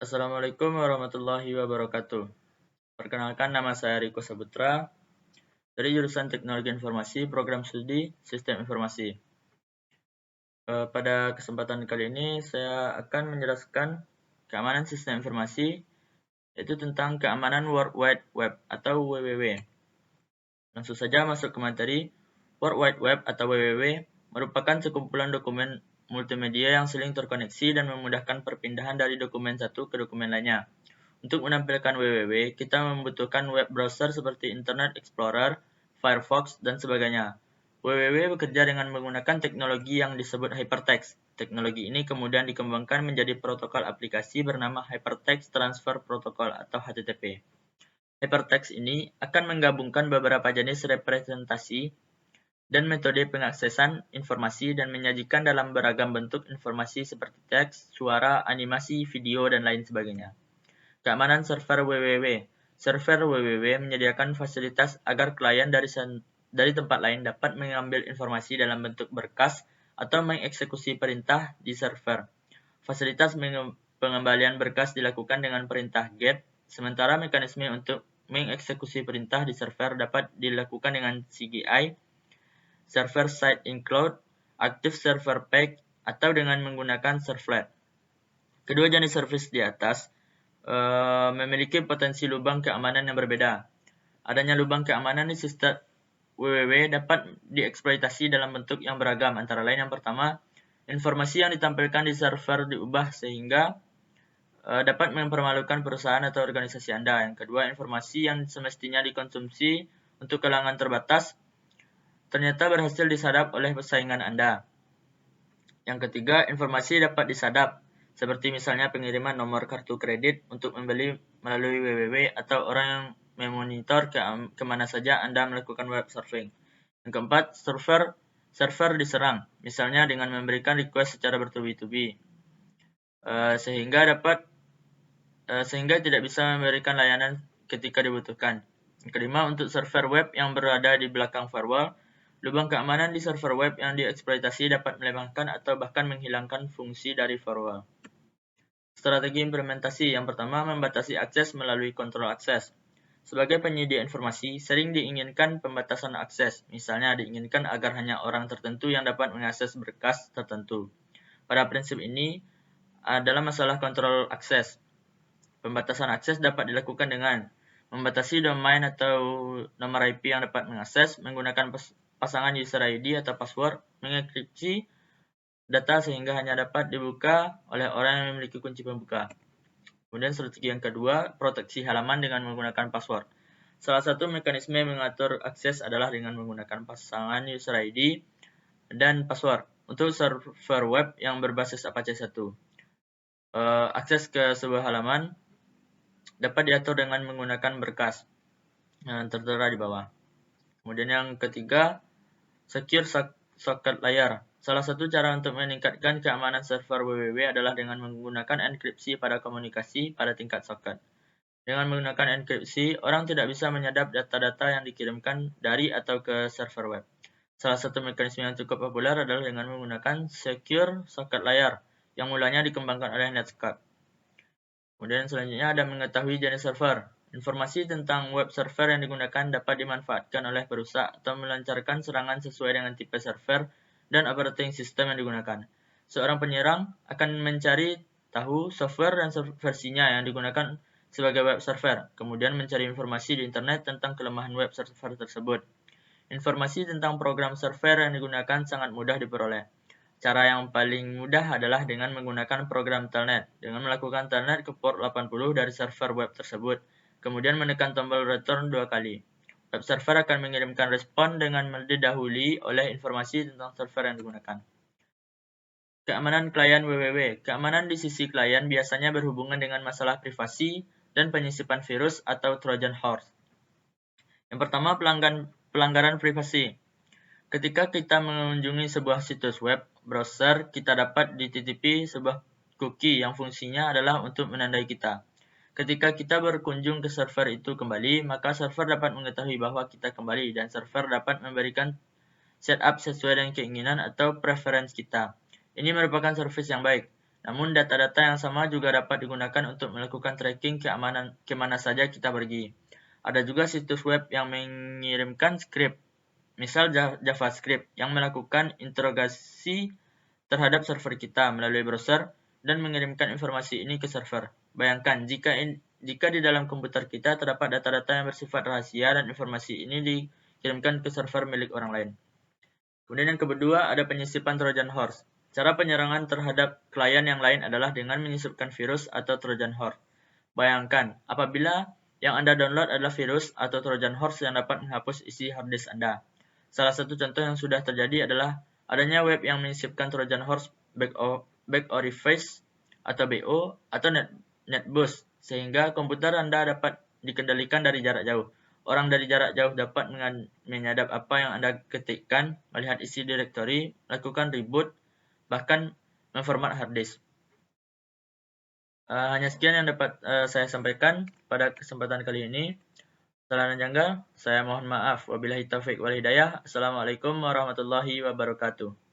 Assalamualaikum warahmatullahi wabarakatuh. Perkenalkan, nama saya Riko Saputra dari jurusan Teknologi Informasi, Program Studi Sistem Informasi. Pada kesempatan kali ini saya akan menjelaskan keamanan sistem informasi, yaitu tentang keamanan World Wide Web atau WWW. Langsung saja masuk ke materi. World Wide Web atau WWW merupakan sekumpulan dokumen multimedia yang saling terkoneksi dan memudahkan perpindahan dari dokumen satu ke dokumen lainnya. Untuk menampilkan WWW, kita membutuhkan web browser seperti Internet Explorer, Firefox, dan sebagainya. WWW bekerja dengan menggunakan teknologi yang disebut hypertext. Teknologi ini kemudian dikembangkan menjadi protokol aplikasi bernama Hypertext Transfer Protocol atau HTTP. Hypertext ini akan menggabungkan beberapa jenis representasi dan metode pengaksesan informasi dan menyajikan dalam beragam bentuk informasi seperti teks, suara, animasi, video, dan lain sebagainya. Keamanan server WWW. Server WWW menyediakan fasilitas agar klien dari tempat lain dapat mengambil informasi dalam bentuk berkas atau mengeksekusi perintah di server. Fasilitas pengembalian berkas dilakukan dengan perintah GET, sementara mekanisme untuk mengeksekusi perintah di server dapat dilakukan dengan CGI, Server Side Include, Active Server Pack, atau dengan menggunakan Servlet. Kedua jenis service di atas memiliki potensi lubang keamanan yang berbeda. Adanya lubang keamanan di sistem WWW dapat dieksploitasi dalam bentuk yang beragam, antara lain yang pertama, informasi yang ditampilkan di server diubah sehingga dapat mempermalukan perusahaan atau organisasi Anda. Yang kedua, informasi yang semestinya dikonsumsi untuk kalangan terbatas ternyata berhasil disadap oleh pesaingan Anda. Yang ketiga, informasi dapat disadap, seperti misalnya pengiriman nomor kartu kredit untuk membeli melalui WWW atau orang yang memonitor kemana saja Anda melakukan web surfing. Yang keempat, server diserang, misalnya dengan memberikan request secara bertubi-tubi, sehingga tidak bisa memberikan layanan ketika dibutuhkan. Yang kelima, untuk server web yang berada di belakang firewall, lubang keamanan di server web yang dieksploitasi dapat melemahkan atau bahkan menghilangkan fungsi dari firewall. Strategi implementasi yang pertama, membatasi akses melalui kontrol akses. Sebagai penyedia informasi, sering diinginkan pembatasan akses. Misalnya, diinginkan agar hanya orang tertentu yang dapat mengakses berkas tertentu. Pada prinsip ini adalah masalah kontrol akses. Pembatasan akses dapat dilakukan dengan membatasi domain atau nomor IP yang dapat mengakses, menggunakan pasangan user ID atau password, mengenkripsi data sehingga hanya dapat dibuka oleh orang yang memiliki kunci pembuka. Kemudian strategi yang kedua, proteksi halaman dengan menggunakan password. Salah satu mekanisme mengatur akses adalah dengan menggunakan pasangan user ID dan password. Untuk server web yang berbasis Apache 1, akses ke sebuah halaman dapat diatur dengan menggunakan berkas yang tertera di bawah. Kemudian yang ketiga, secure socket layer. Salah satu cara untuk meningkatkan keamanan server WWW adalah dengan menggunakan enkripsi pada komunikasi pada tingkat socket. Dengan menggunakan enkripsi, orang tidak bisa menyadap data-data yang dikirimkan dari atau ke server web. Salah satu mekanisme yang cukup populer adalah dengan menggunakan secure socket layer yang mulanya dikembangkan oleh Netscape. Kemudian selanjutnya ada mengetahui jenis server. Informasi tentang web server yang digunakan dapat dimanfaatkan oleh perusak atau melancarkan serangan sesuai dengan tipe server dan operating system yang digunakan. Seorang penyerang akan mencari tahu software dan versinya yang digunakan sebagai web server, kemudian mencari informasi di internet tentang kelemahan web server tersebut. Informasi tentang program server yang digunakan sangat mudah diperoleh. Cara yang paling mudah adalah dengan menggunakan program telnet, dengan melakukan telnet ke port 80 dari server web tersebut, kemudian menekan tombol return 2 kali. Web server akan mengirimkan respon dengan didahului oleh informasi tentang server yang digunakan. Keamanan klien WWW. Keamanan di sisi klien biasanya berhubungan dengan masalah privasi dan penyisipan virus atau Trojan horse. Yang pertama, pelanggaran privasi. Ketika kita mengunjungi sebuah situs web browser, kita dapat dititipi sebuah cookie yang fungsinya adalah untuk menandai kita. Ketika kita berkunjung ke server itu kembali, maka server dapat mengetahui bahwa kita kembali dan server dapat memberikan setup sesuai dengan keinginan atau preference kita. Ini merupakan service yang baik. Namun data-data yang sama juga dapat digunakan untuk melakukan tracking keamanan kemana saja kita pergi. Ada juga situs web yang mengirimkan script, misal JavaScript, yang melakukan interogasi terhadap server kita melalui browser dan mengirimkan informasi ini ke server. Bayangkan jika di dalam komputer kita terdapat data-data yang bersifat rahasia dan informasi ini dikirimkan ke server milik orang lain. Kemudian yang kedua ada penyisipan Trojan Horse. Cara penyerangan terhadap klien yang lain adalah dengan menyisipkan virus atau Trojan Horse. Bayangkan, apabila yang Anda download adalah virus atau Trojan Horse yang dapat menghapus isi hard disk Anda. Salah satu contoh yang sudah terjadi adalah adanya web yang menyisipkan Trojan Horse Back Orifice atau BO atau NetBoost, sehingga komputer Anda dapat dikendalikan dari jarak jauh. Orang dari jarak jauh dapat menyadap apa yang Anda ketikkan, melihat isi direktori, lakukan reboot, bahkan memformat hard disk. Hanya sekian yang dapat saya sampaikan pada kesempatan kali ini. Salah dan janggal, saya mohon maaf. Wabillahi taufiq wal hidayah. Assalamualaikum warahmatullahi wabarakatuh.